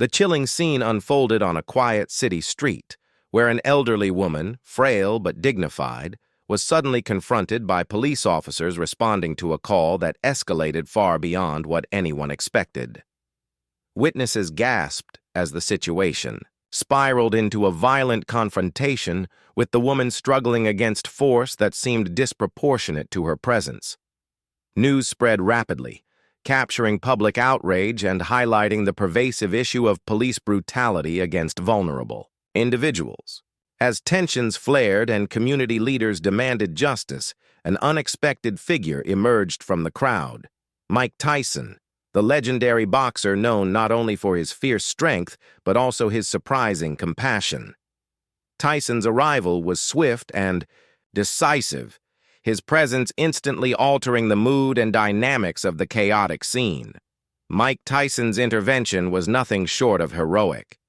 The chilling scene unfolded on a quiet city street, where an elderly woman, frail but dignified, was suddenly confronted by police officers responding to a call that escalated far beyond what anyone expected. Witnesses gasped as the situation spiraled into a violent confrontation, with the woman struggling against force that seemed disproportionate to her presence. News spread rapidly, capturing public outrage and highlighting the pervasive issue of police brutality against vulnerable individuals. As tensions flared and community leaders demanded justice, an unexpected figure emerged from the crowd. Mike Tyson, the legendary boxer known not only for his fierce strength, but also his surprising compassion. Tyson's arrival was swift and decisive, his presence instantly altering the mood and dynamics of the chaotic scene. Mike Tyson's intervention was nothing short of heroic.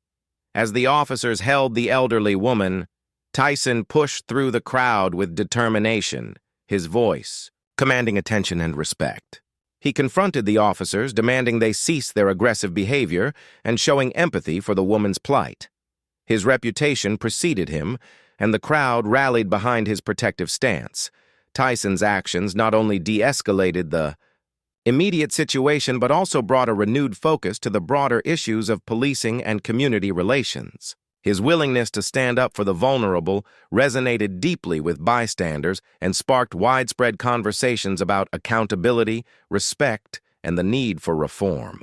As the officers held the elderly woman, Tyson pushed through the crowd with determination, his voice commanding attention and respect. He confronted the officers, demanding they cease their aggressive behavior and showing empathy for the woman's plight. His reputation preceded him, and the crowd rallied behind his protective stance. Tyson's actions not only de-escalated the immediate situation but also brought a renewed focus to the broader issues of policing and community relations. His willingness to stand up for the vulnerable resonated deeply with bystanders and sparked widespread conversations about accountability, respect, and the need for reform.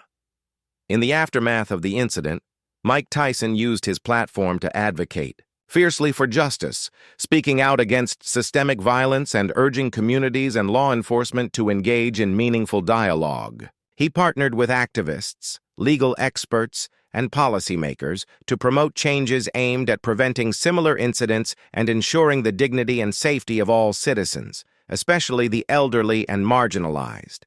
In the aftermath of the incident, Mike Tyson used his platform to advocate fiercely for justice, speaking out against systemic violence and urging communities and law enforcement to engage in meaningful dialogue. He partnered with activists, legal experts, and policymakers to promote changes aimed at preventing similar incidents and ensuring the dignity and safety of all citizens, especially the elderly and marginalized.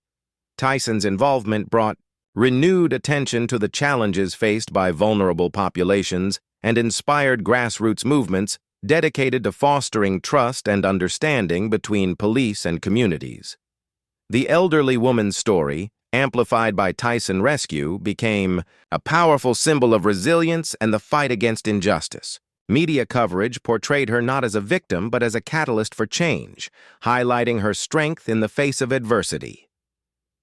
Tyson's involvement brought renewed attention to the challenges faced by vulnerable populations and inspired grassroots movements dedicated to fostering trust and understanding between police and communities. The elderly woman's story, amplified by Tyson Rescue, became a powerful symbol of resilience and the fight against injustice. Media coverage portrayed her not as a victim but as a catalyst for change, highlighting her strength in the face of adversity.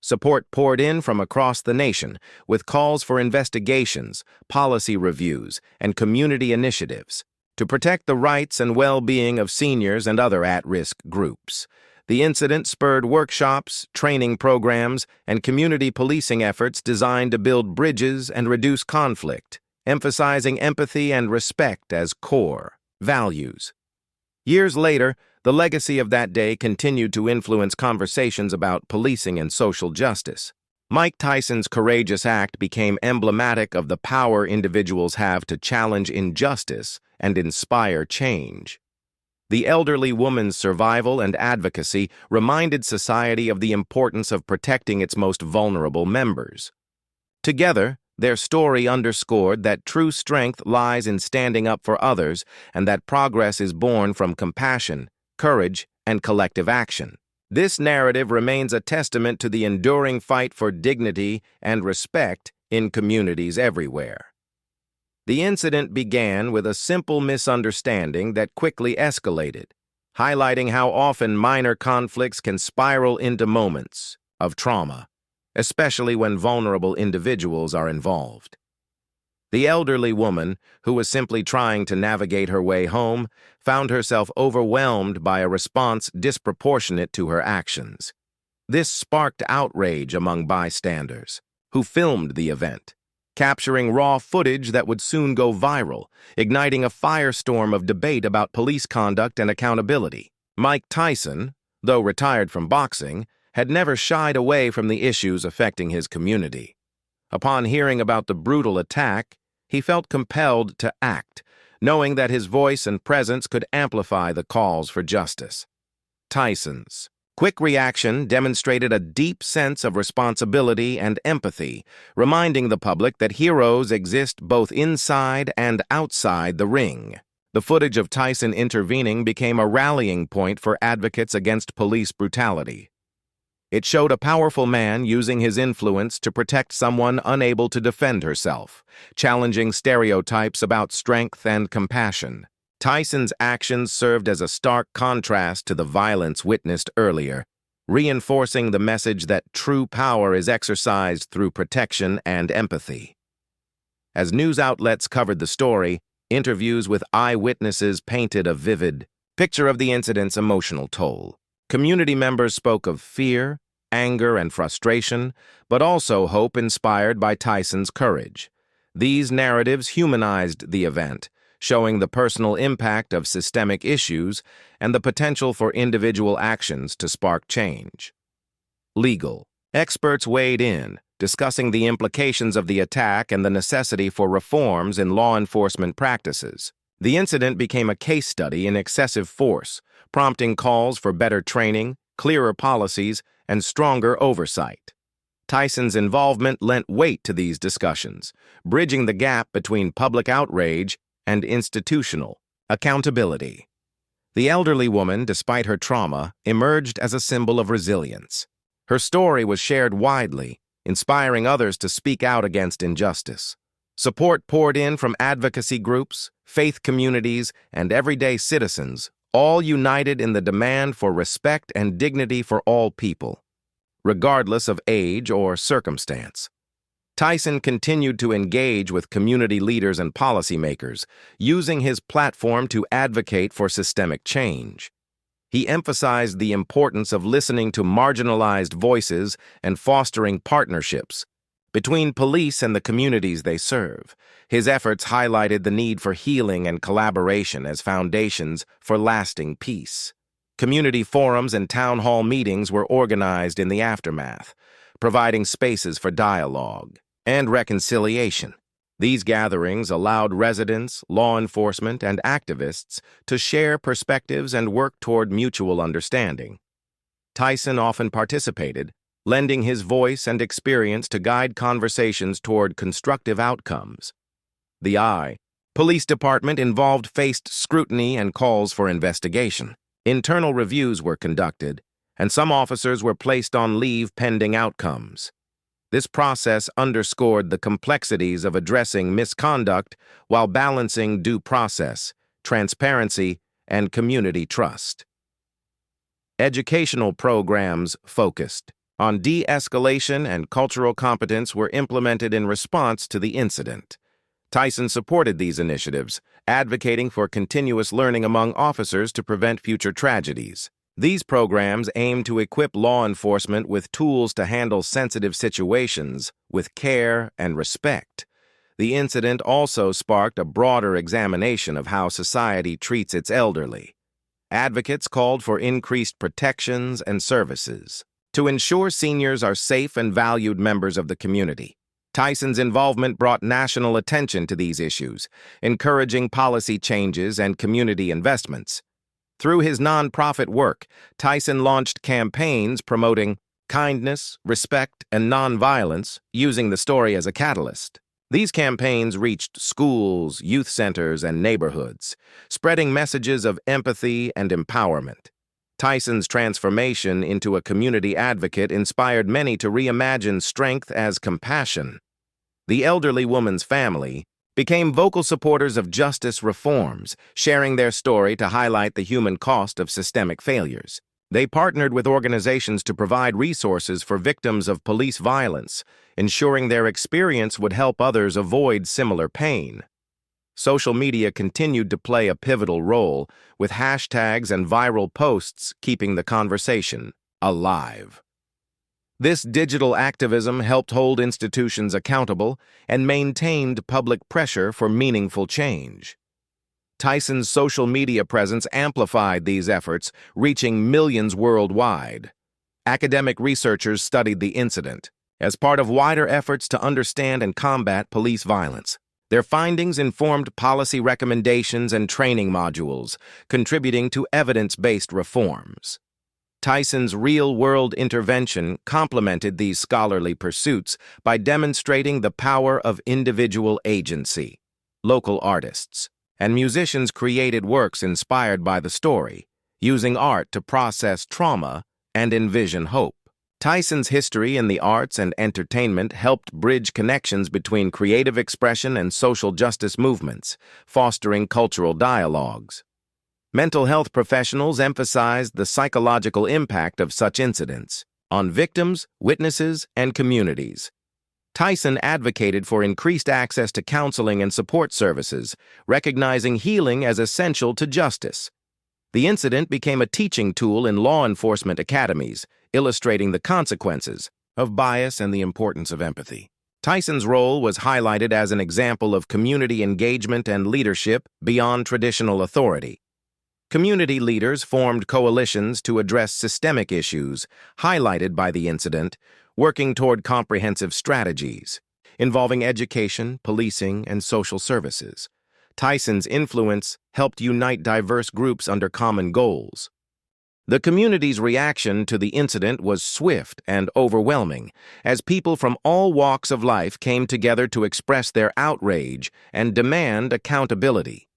Support poured in from across the nation, with calls for investigations, policy reviews, and community initiatives to protect the rights and well-being of seniors and other at-risk groups. The incident spurred workshops, training programs, and community policing efforts designed to build bridges and reduce conflict, emphasizing empathy and respect as core values. Years later, the legacy of that day continued to influence conversations about policing and social justice. Mike Tyson's courageous act became emblematic of the power individuals have to challenge injustice and inspire change. The elderly woman's survival and advocacy reminded society of the importance of protecting its most vulnerable members. Together, their story underscored that true strength lies in standing up for others and that progress is born from compassion, courage, and collective action. This narrative remains a testament to the enduring fight for dignity and respect in communities everywhere. The incident began with a simple misunderstanding that quickly escalated, highlighting how often minor conflicts can spiral into moments of trauma, especially when vulnerable individuals are involved. The elderly woman, who was simply trying to navigate her way home, found herself overwhelmed by a response disproportionate to her actions. This sparked outrage among bystanders, who filmed the event, capturing raw footage that would soon go viral, igniting a firestorm of debate about police conduct and accountability. Mike Tyson, though retired from boxing, had never shied away from the issues affecting his community. Upon hearing about the brutal attack, he felt compelled to act, knowing that his voice and presence could amplify the calls for justice. Tyson's quick reaction demonstrated a deep sense of responsibility and empathy, reminding the public that heroes exist both inside and outside the ring. The footage of Tyson intervening became a rallying point for advocates against police brutality. It showed a powerful man using his influence to protect someone unable to defend herself, challenging stereotypes about strength and compassion. Tyson's actions served as a stark contrast to the violence witnessed earlier, reinforcing the message that true power is exercised through protection and empathy. As news outlets covered the story, interviews with eyewitnesses painted a vivid picture of the incident's emotional toll. Community members spoke of fear, anger, and frustration, but also hope inspired by Tyson's courage. These narratives humanized the event, showing the personal impact of systemic issues and the potential for individual actions to spark change. Legal. Experts weighed in, discussing the implications of the attack and the necessity for reforms in law enforcement practices. The incident became a case study in excessive force, prompting calls for better training, clearer policies, and stronger oversight. Tyson's involvement lent weight to these discussions, bridging the gap between public outrage and institutional accountability. The elderly woman, despite her trauma, emerged as a symbol of resilience. Her story was shared widely, inspiring others to speak out against injustice. Support poured in from advocacy groups, faith communities, and everyday citizens, all united in the demand for respect and dignity for all people, regardless of age or circumstance. Tyson continued to engage with community leaders and policymakers, using his platform to advocate for systemic change. He emphasized the importance of listening to marginalized voices and fostering partnerships between police and the communities they serve. His efforts highlighted the need for healing and collaboration as foundations for lasting peace. Community forums and town hall meetings were organized in the aftermath, providing spaces for dialogue and reconciliation. These gatherings allowed residents, law enforcement, and activists to share perspectives and work toward mutual understanding. Tyson often participated, lending his voice and experience to guide conversations toward constructive outcomes. The police department involved faced scrutiny and calls for investigation. Internal reviews were conducted, and some officers were placed on leave pending outcomes. This process underscored the complexities of addressing misconduct while balancing due process, transparency, and community trust. Educational programs focused on de-escalation and cultural competence were implemented in response to the incident. Tyson supported these initiatives, advocating for continuous learning among officers to prevent future tragedies. These programs aim to equip law enforcement with tools to handle sensitive situations with care and respect. The incident also sparked a broader examination of how society treats its elderly. Advocates called for increased protections and services to ensure seniors are safe and valued members of the community. Tyson's involvement brought national attention to these issues, encouraging policy changes and community investments. Through his nonprofit work, Tyson launched campaigns promoting kindness, respect, and nonviolence, using the story as a catalyst. These campaigns reached schools, youth centers, and neighborhoods, spreading messages of empathy and empowerment. Tyson's transformation into a community advocate inspired many to reimagine strength as compassion. The elderly woman's family became vocal supporters of justice reforms, sharing their story to highlight the human cost of systemic failures. They partnered with organizations to provide resources for victims of police violence, ensuring their experience would help others avoid similar pain. Social media continued to play a pivotal role, with hashtags and viral posts keeping the conversation alive. This digital activism helped hold institutions accountable and maintained public pressure for meaningful change. Tyson's social media presence amplified these efforts, reaching millions worldwide. Academic researchers studied the incident as part of wider efforts to understand and combat police violence. Their findings informed policy recommendations and training modules, contributing to evidence-based reforms. Tyson's real-world intervention complemented these scholarly pursuits by demonstrating the power of individual agency. Local artists and musicians created works inspired by the story, using art to process trauma and envision hope. Tyson's history in the arts and entertainment helped bridge connections between creative expression and social justice movements, fostering cultural dialogues. Mental health professionals emphasized the psychological impact of such incidents on victims, witnesses, and communities. Tyson advocated for increased access to counseling and support services, recognizing healing as essential to justice. The incident became a teaching tool in law enforcement academies, illustrating the consequences of bias and the importance of empathy. Tyson's role was highlighted as an example of community engagement and leadership beyond traditional authority. Community leaders formed coalitions to address systemic issues, highlighted by the incident, working toward comprehensive strategies involving education, policing, and social services. Tyson's influence helped unite diverse groups under common goals. The community's reaction to the incident was swift and overwhelming, as people from all walks of life came together to express their outrage and demand accountability.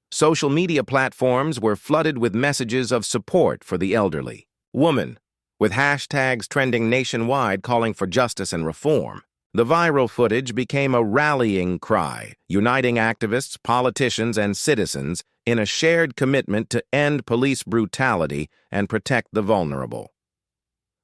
Social media platforms were flooded with messages of support for the elderly woman, with hashtags trending nationwide calling for justice and reform. The viral footage became a rallying cry, uniting activists, politicians, and citizens in a shared commitment to end police brutality and protect the vulnerable.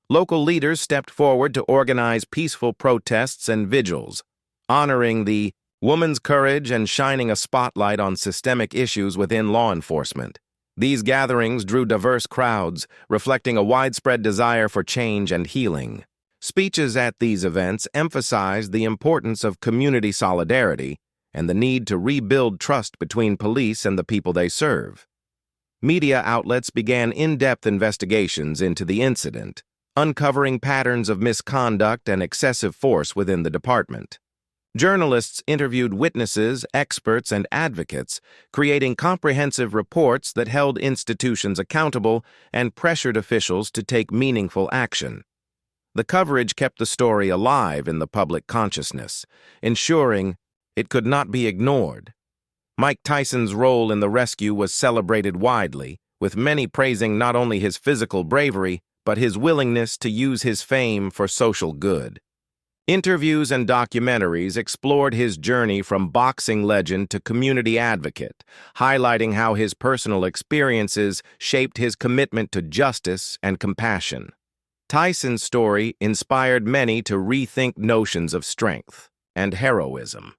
Local leaders stepped forward to organize peaceful protests and vigils, honoring the woman's courage and shining a spotlight on systemic issues within law enforcement. These gatherings drew diverse crowds, reflecting a widespread desire for change and healing. Speeches at these events emphasized the importance of community solidarity and the need to rebuild trust between police and the people they serve. Media outlets began in-depth investigations into the incident, uncovering patterns of misconduct and excessive force within the department. Journalists interviewed witnesses, experts, and advocates, creating comprehensive reports that held institutions accountable and pressured officials to take meaningful action. The coverage kept the story alive in the public consciousness, ensuring it could not be ignored. Mike Tyson's role in the rescue was celebrated widely, with many praising not only his physical bravery, but his willingness to use his fame for social good. Interviews and documentaries explored his journey from boxing legend to community advocate, highlighting how his personal experiences shaped his commitment to justice and compassion. Tyson's story inspired many to rethink notions of strength and heroism.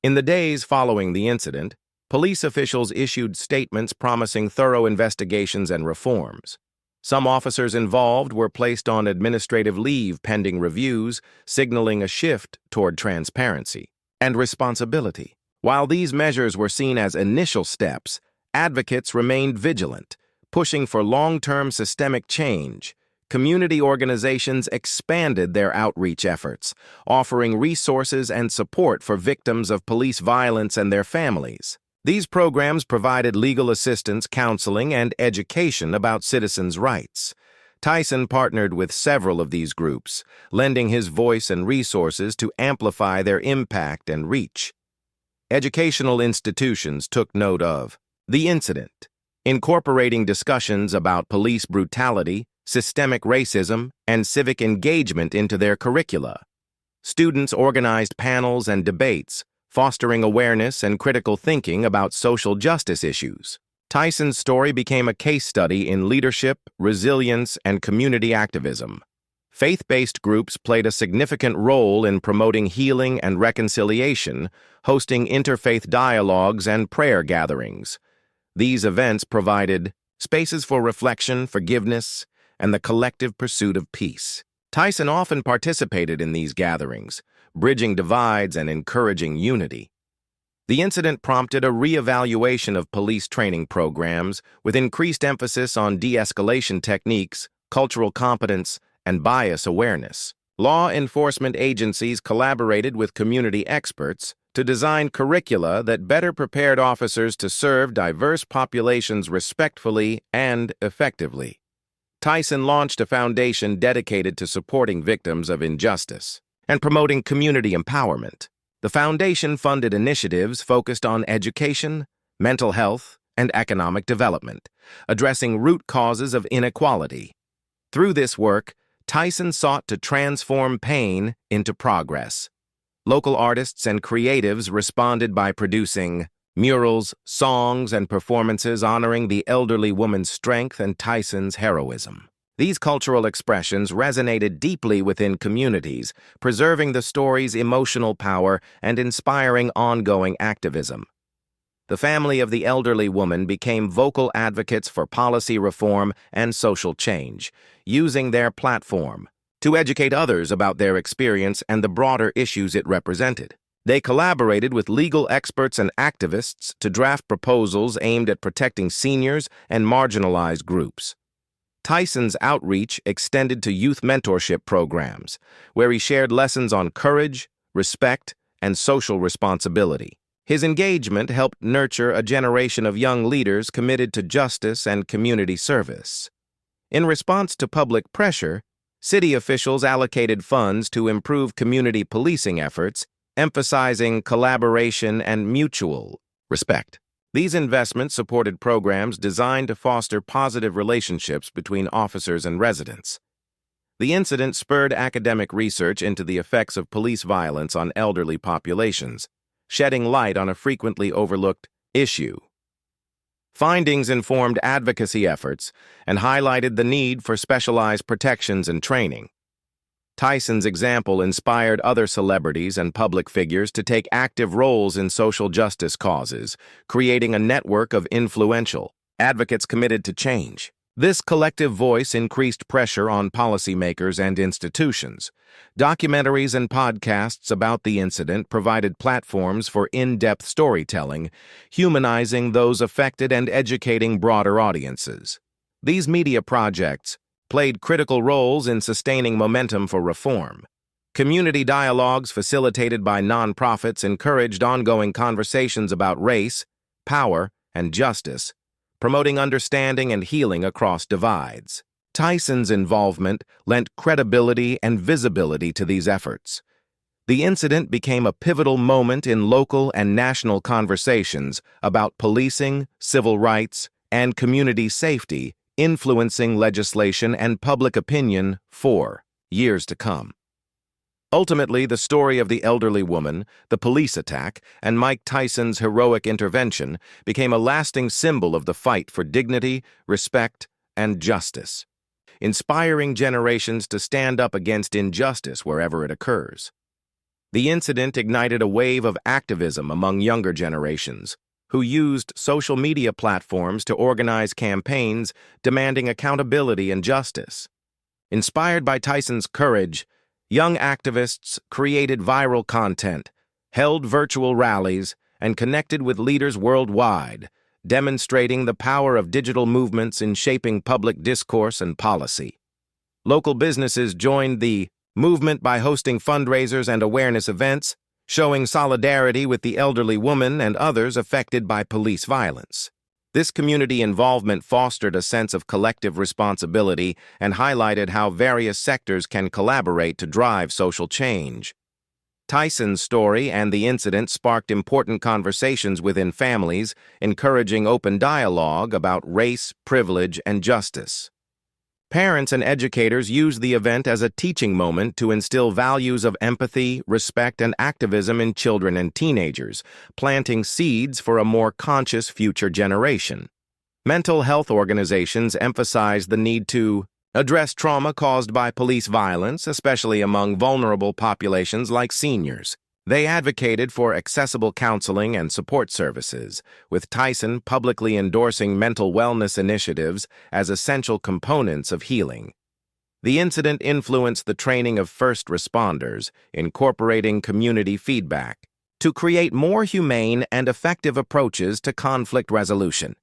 In the days following the incident, police officials issued statements promising thorough investigations and reforms. Some officers involved were placed on administrative leave pending reviews, signaling a shift toward transparency and responsibility. While these measures were seen as initial steps, advocates remained vigilant, pushing for long-term systemic change. Community organizations expanded their outreach efforts, offering resources and support for victims of police violence and their families. These programs provided legal assistance, counseling, and education about citizens' rights. Tyson partnered with several of these groups, lending his voice and resources to amplify their impact and reach. Educational institutions took note of the incident, incorporating discussions about police brutality, systemic racism, and civic engagement into their curricula. Students organized panels and debates, fostering awareness and critical thinking about social justice issues. Tyson's story became a case study in leadership, resilience, and community activism. Faith-based groups played a significant role in promoting healing and reconciliation, hosting interfaith dialogues and prayer gatherings. These events provided spaces for reflection, forgiveness, and the collective pursuit of peace. Tyson often participated in these gatherings, bridging divides and encouraging unity. The incident prompted a reevaluation of police training programs, with increased emphasis on de-escalation techniques, cultural competence, and bias awareness. Law enforcement agencies collaborated with community experts to design curricula that better prepared officers to serve diverse populations respectfully and effectively. Tyson launched a foundation dedicated to supporting victims of injustice and promoting community empowerment. The foundation funded initiatives focused on education, mental health, and economic development, addressing root causes of inequality. Through this work, Tyson sought to transform pain into progress. Local artists and creatives responded by producing murals, songs, and performances honoring the elderly woman's strength and Tyson's heroism. These cultural expressions resonated deeply within communities, preserving the story's emotional power and inspiring ongoing activism. The family of the elderly woman became vocal advocates for policy reform and social change, using their platform to educate others about their experience and the broader issues it represented. They collaborated with legal experts and activists to draft proposals aimed at protecting seniors and marginalized groups. Tyson's outreach extended to youth mentorship programs, where he shared lessons on courage, respect, and social responsibility. His engagement helped nurture a generation of young leaders committed to justice and community service. In response to public pressure, city officials allocated funds to improve community policing efforts, emphasizing collaboration and mutual respect. These investments supported programs designed to foster positive relationships between officers and residents. The incident spurred academic research into the effects of police violence on elderly populations, shedding light on a frequently overlooked issue. Findings informed advocacy efforts and highlighted the need for specialized protections and training. Tyson's example inspired other celebrities and public figures to take active roles in social justice causes, creating a network of influential advocates committed to change. This collective voice increased pressure on policymakers and institutions. Documentaries and podcasts about the incident provided platforms for in-depth storytelling, humanizing those affected and educating broader audiences. These media projects played critical roles in sustaining momentum for reform. Community dialogues facilitated by nonprofits encouraged ongoing conversations about race, power, and justice, promoting understanding and healing across divides. Tyson's involvement lent credibility and visibility to these efforts. The incident became a pivotal moment in local and national conversations about policing, civil rights, and community safety, influencing legislation and public opinion for years to come. Ultimately, the story of the elderly woman, the police attack, and Mike Tyson's heroic intervention became a lasting symbol of the fight for dignity, respect, and justice, inspiring generations to stand up against injustice wherever it occurs. The incident ignited a wave of activism among younger generations, who used social media platforms to organize campaigns demanding accountability and justice. Inspired by Tyson's courage, young activists created viral content, held virtual rallies, and connected with leaders worldwide, demonstrating the power of digital movements in shaping public discourse and policy. Local businesses joined the movement by hosting fundraisers and awareness events, showing solidarity with the elderly woman and others affected by police violence. This community involvement fostered a sense of collective responsibility and highlighted how various sectors can collaborate to drive social change. Tyson's story and the incident sparked important conversations within families, encouraging open dialogue about race, privilege, and justice. Parents and educators used the event as a teaching moment to instill values of empathy, respect, and activism in children and teenagers, planting seeds for a more conscious future generation. Mental health organizations emphasized the need to address trauma caused by police violence, especially among vulnerable populations like seniors. They advocated for accessible counseling and support services, with Tyson publicly endorsing mental wellness initiatives as essential components of healing. The incident influenced the training of first responders, incorporating community feedback to create more humane and effective approaches to conflict resolution.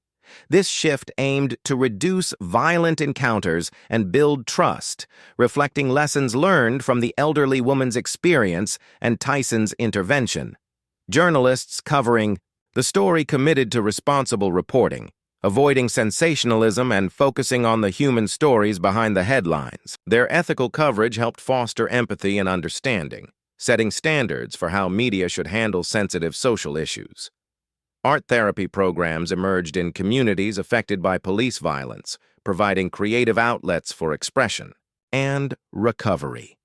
This shift aimed to reduce violent encounters and build trust, reflecting lessons learned from the elderly woman's experience and Tyson's intervention. Journalists covering the story committed to responsible reporting, avoiding sensationalism and focusing on the human stories behind the headlines. Their ethical coverage helped foster empathy and understanding, setting standards for how media should handle sensitive social issues. Art therapy programs emerged in communities affected by police violence, providing creative outlets for expression. and recovery.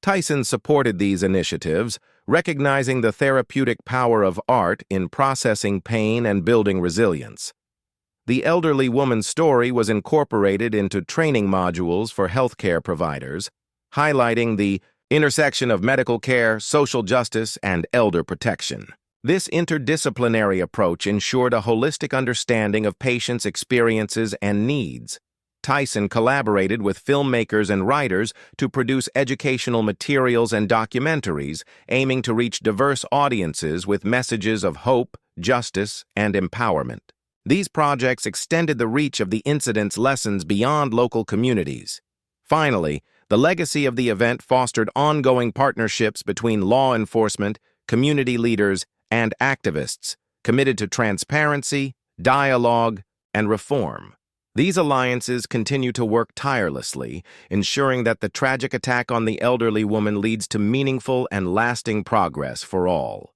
Tyson supported these initiatives, recognizing the therapeutic power of art in processing pain and building resilience. The elderly woman's story was incorporated into training modules for healthcare providers, highlighting the intersection of medical care, social justice, and elder protection. This interdisciplinary approach ensured a holistic understanding of patients' experiences and needs. Tyson collaborated with filmmakers and writers to produce educational materials and documentaries, aiming to reach diverse audiences with messages of hope, justice, and empowerment. These projects extended the reach of the incident's lessons beyond local communities. Finally, the legacy of the event fostered ongoing partnerships between law enforcement, community leaders, and activists committed to transparency, dialogue, and reform. These alliances continue to work tirelessly, ensuring that the tragic attack on the elderly woman leads to meaningful and lasting progress for all.